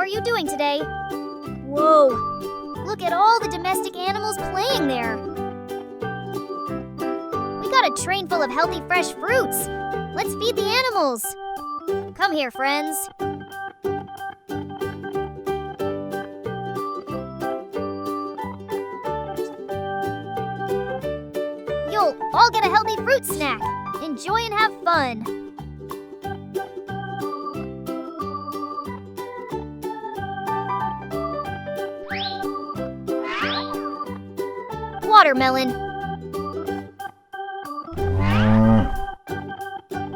are you doing today? Whoa! Look at all the domestic animals playing there. We got a train full of healthy, fresh fruits. Let's feed the animals. Come here, friends. You'll all get a healthy fruit snack. Enjoy and have fun. Watermelon.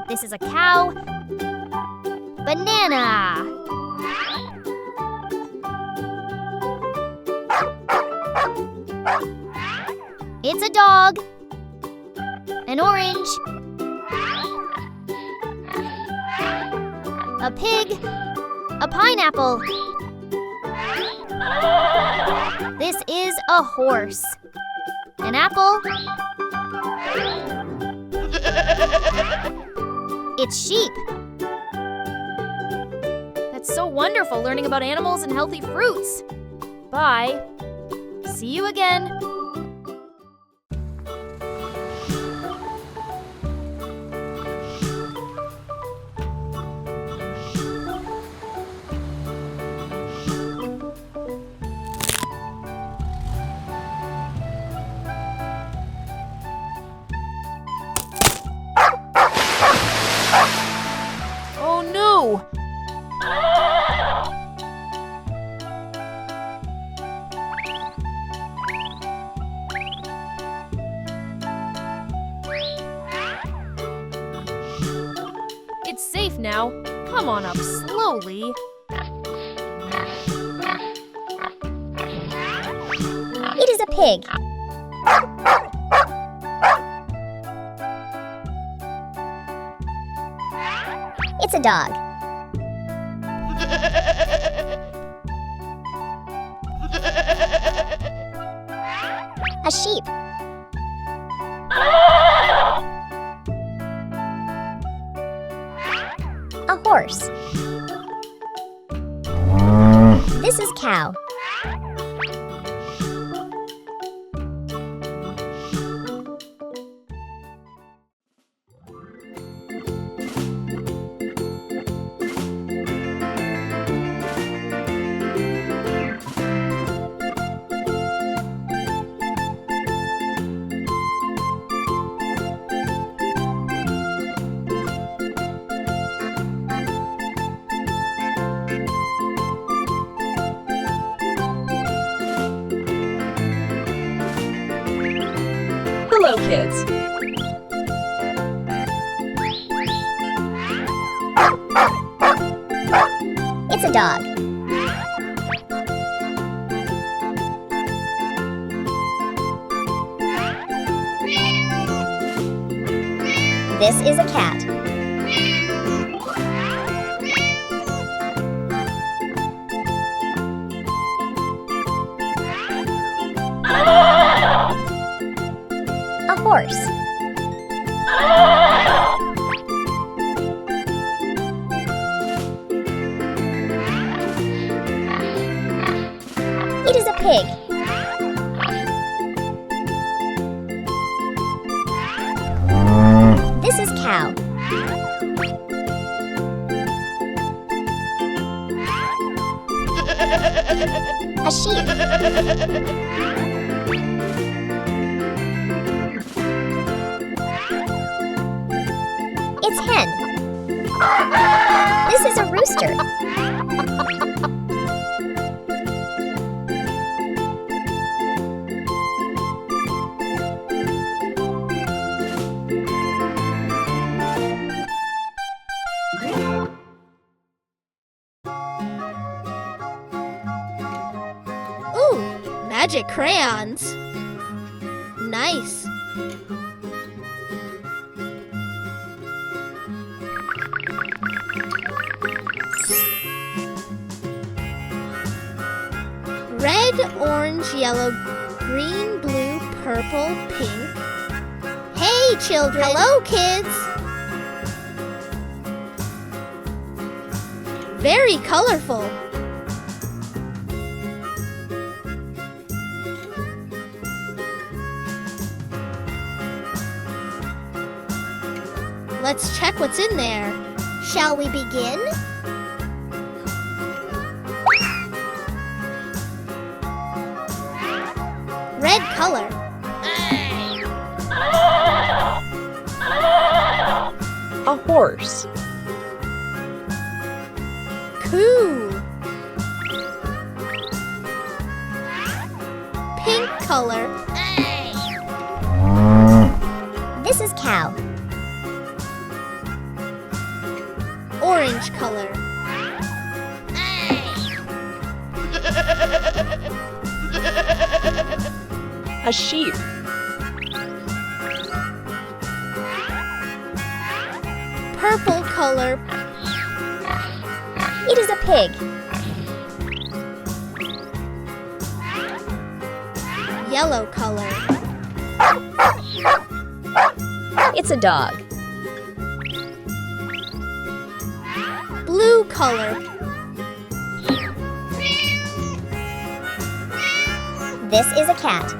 This is a cow. Banana. It's a dog. An orange. A pig. A pineapple. This is a horse. An apple. It's sheep. That's so wonderful learning about animals and healthy fruits. Bye. See you again. Oh no! It's safe now. Come on up slowly. It is a pig. It's a dog. A sheep. A horse. This is cow. Hello, kids. It's a dog. This is a cat. A horse. It is a pig. This is cow. A sheep. It's hen. This is a rooster. Ooh, magic crayons. Nice. Red, orange, yellow, green, blue, purple, pink. Hey, children! Hello, kids! Very colorful. Let's check what's in there. Shall we begin? Red color. A horse. Coo. Pink color. This is cow. Orange color. A sheep. Purple color. It is a pig. Yellow color. It's a dog. Blue color. This is a cat.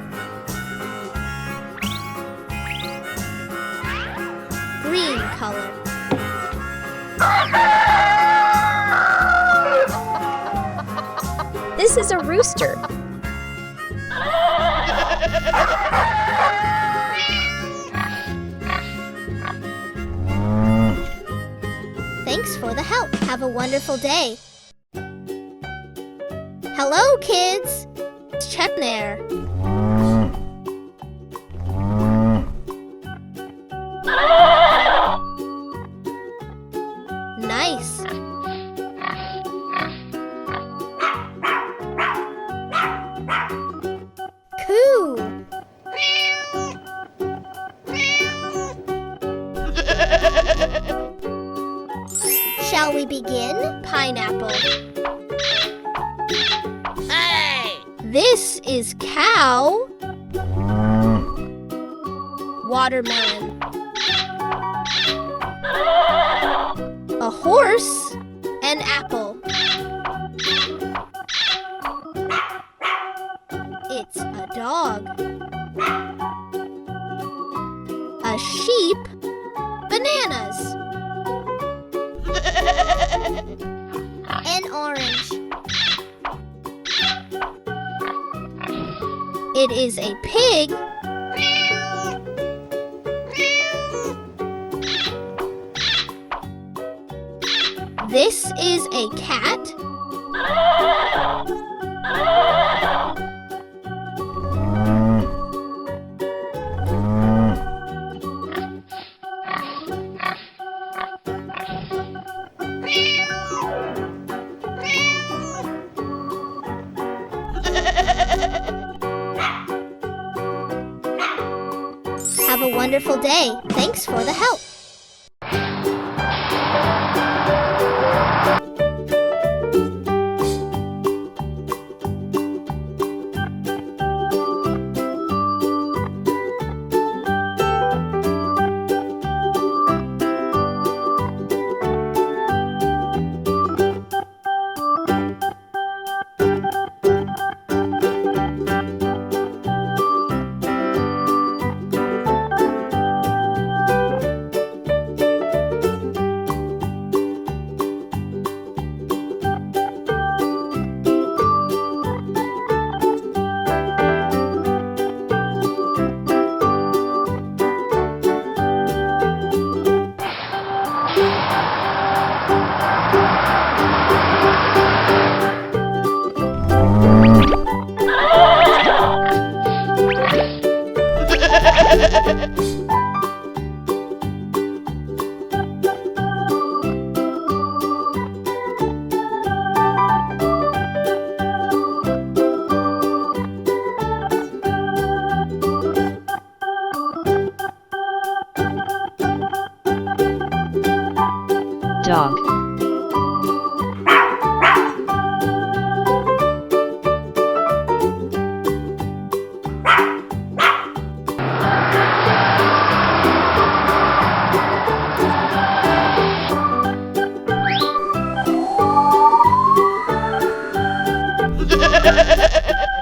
Green color. This is a rooster. Thanks for the help. Have a wonderful day. Hello, kids. Let's check there. Nice. Coo. Shall we begin? Pineapple. This is cow. Watermelon. A horse. An apple. It's a dog. A sheep. Bananas. An orange. It is a pig. This is a cat. Have a wonderful day. Thanks for the help. Dog.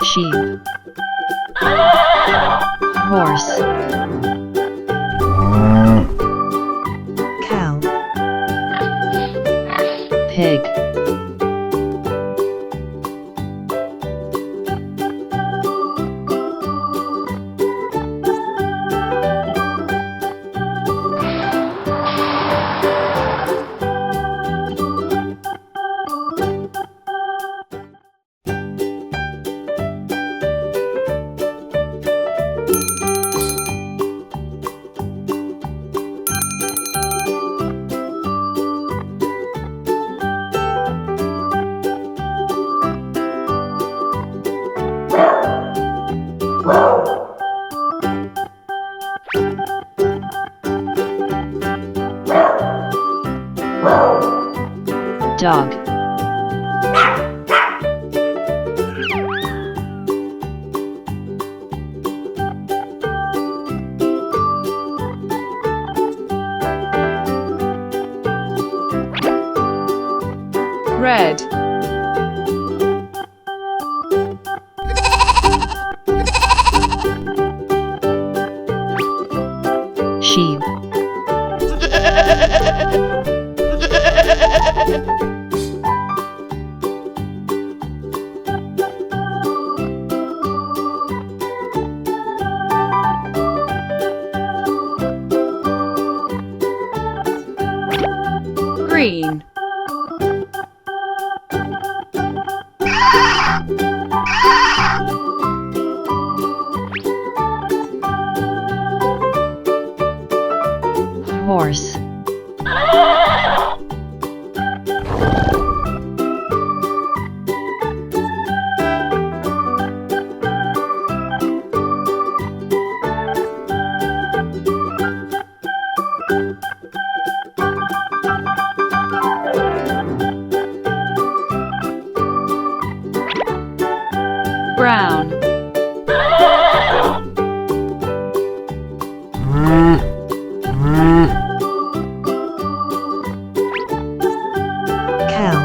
Sheep. Horse. Pig. Dog. Red. Sheep. Green. Horse. Brown. Cow.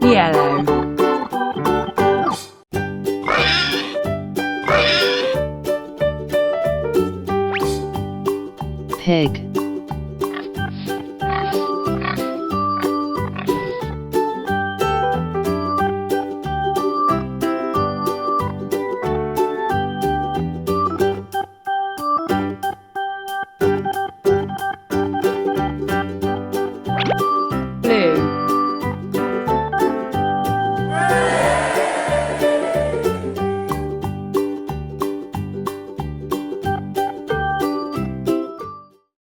Yellow. Pig.